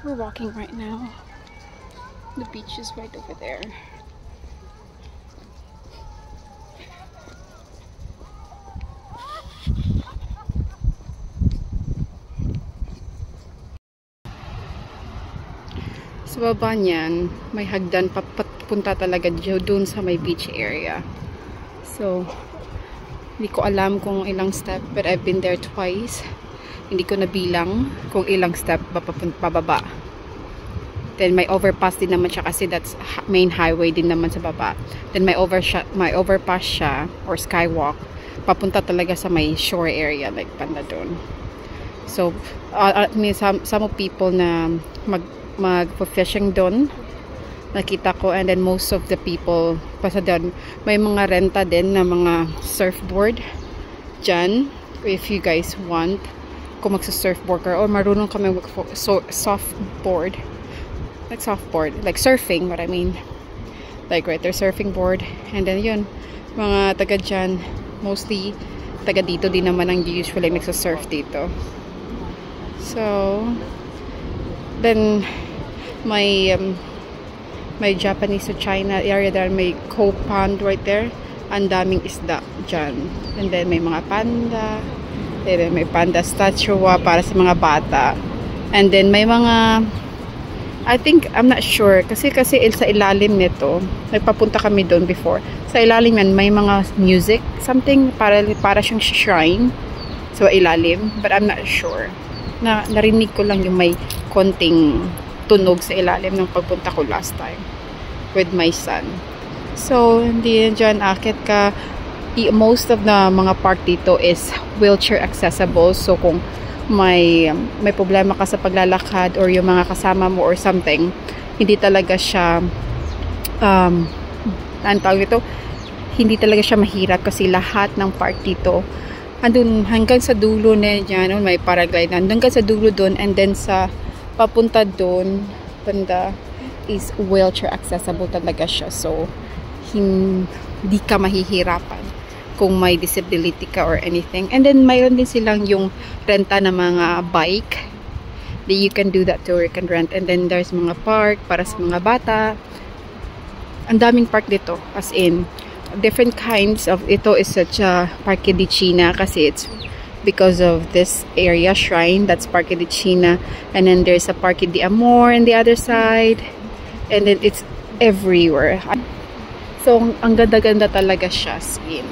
We're walking right now. The beach is right over there. Sa baba niyan, may hagdan papunta talaga doon sa may beach area. So, hindi ko alam kung ilang step, but I've been there twice. Hindi ko nabilang kung ilang step pababa. Then may overpass din naman siya kasi that's main highway din naman sa baba. Then may overpass siya or skywalk papunta talaga sa may shore area, like banda doon. So, some of people na mag-fishing doon nakita ko, and then most of the people pasa doon may mga renta din na mga surfboard dyan if you guys want, kung magsa-surfboard or marunong kami softboard, like surfing, what I mean, like right there, surfing board. And then yun, mga taga dyan, mostly taga dito din naman ang usually nagsa-surf dito. So then may Japanese to China area there, may Coe Pond right there. Ang daming isda dyan. And then may mga panda. And then may panda statue para sa mga bata. And then may mga, I think, I'm not sure. Kasi sa ilalim nito, nagpapunta kami doon before. Sa ilalim yan, may mga music. Something para siyang shrine. So ilalim. But I'm not sure. Narinig ko lang yung may konting tunog sa ilalim ng pagpunta ko last time with my son. So hindi dyan akit ka. Most of the mga park dito is wheelchair accessible. So kung may problema ka sa paglalakad or yung mga kasama mo or something, hindi talaga siya hindi talaga siya mahirap kasi lahat ng park dito andun hanggang sa dulo na dyan, may paraglide hanggang sa dulo doon, and then sa papunta doon banda is wheelchair accessible talaga siya. So hindi ka mahihirapan kung may disability ka or anything. And then mayroon din silang yung renta na mga bike that you can do that too, or you can rent. And then there's mga park para sa mga bata. Ang daming park dito, as in different kinds of, ito is such a Parque de China kasi it's because of this area shrine, that's Parque de China. And then there's a Parque de Amor on the other side, and then it's everywhere. So ang ganda-ganda talaga siya, skin.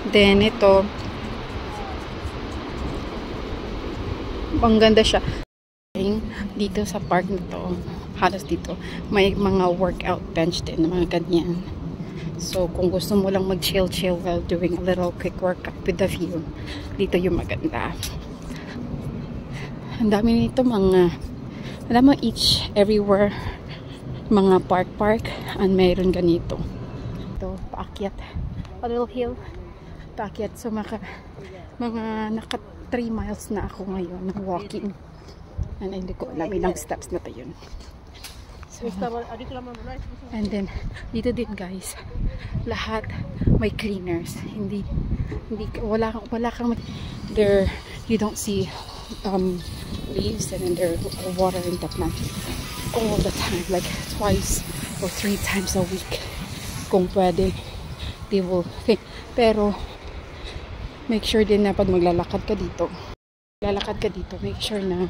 Then ito, ang ganda siya dito sa park nito. Halos dito may mga workout bench din, mga ganyan. So, kung gusto mo lang mag-chill while doing a little quick workout with the view, dito yung maganda. Ang dami nito mga, alam mo, everywhere, mga park, and mayroon ganito. Ito, paakyat. A little hill. Paakyat. So, naka 3 miles na ako ngayon ng walking. And hindi ko alam ilang steps na to yun. So, and then dito din guys, lahat may cleaners. Wala kang there, you don't see leaves, and then they're watering the plant all the time, like 2 or 3 times a week kung pwede. They will think. Pero make sure din na pag maglalakad ka dito, make sure na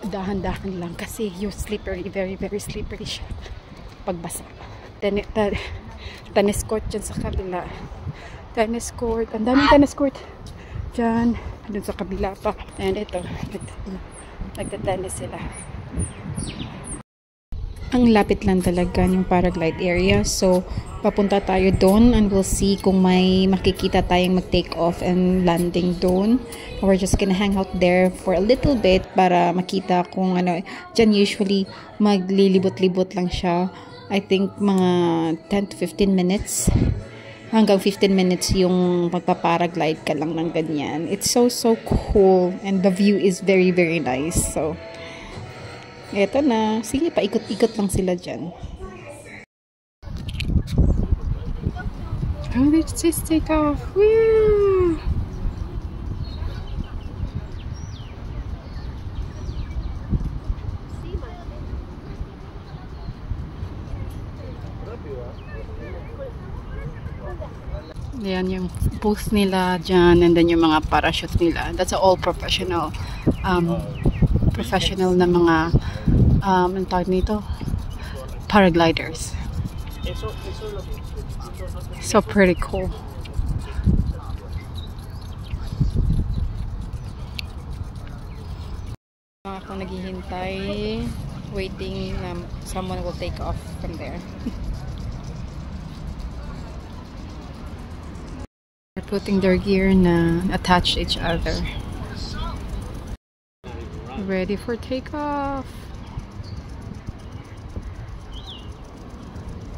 dahan-dahan lang kasi yung slippery, very very slippery siya pagbasa. Tennis court dyan sa kabila, tennis court, ang daming tennis court dyan, dun sa kabila pa. And ito, nagta-tennis sila. Ang lapit lang talaga yung paraglide area, so papunta tayo doon and we'll see kung may makikita tayong mag-take off and landing doon. We're just gonna hang out there for a little bit para makita kung ano. Dyan usually maglilibot-libot lang siya. I think mga 10 to 15 minutes. Hanggang 15 minutes yung magpa-paraglide ka lang ng ganyan. It's so cool and the view is very very nice. So eto na. Sige, paikot-ikot lang sila dyan. Oh, let's just take off. Woo! Ayan yung booth nila dyan, and then yung mga parachute nila. That's all professional. Professional na mga ang tawag nito? Paragliders. So pretty cool. Ako naghihintay, waiting na someone will take off from there. They're putting their gear na attach each other. Ready for takeoff.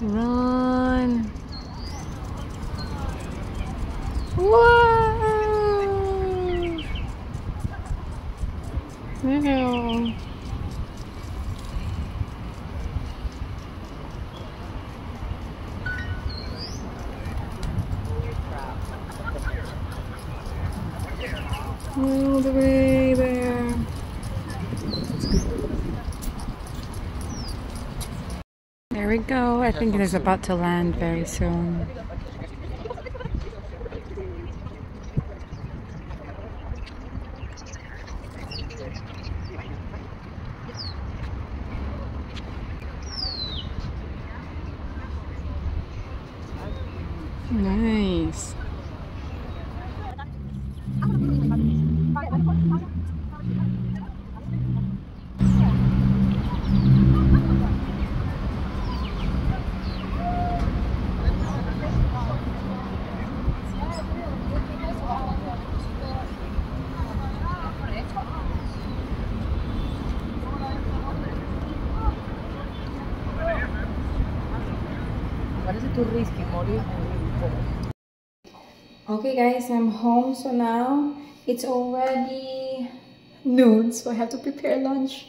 Run. Wow. Wow. All the way there. There we go. I think it is about to land very soon. Nice. Okay guys, I'm home, so now it's already noon, so I have to prepare lunch.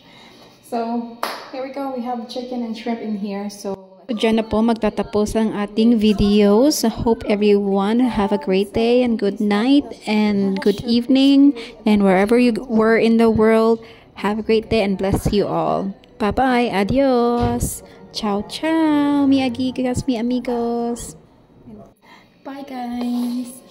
So here we go, we have chicken and shrimp in here. So dyan na po magtatapos ang ating videos. I hope everyone have a great day and good night and good evening, and wherever you were in the world, have a great day and bless you all. Bye bye, adios, ciao ciao, mi amigas, mi amigos. Bye guys.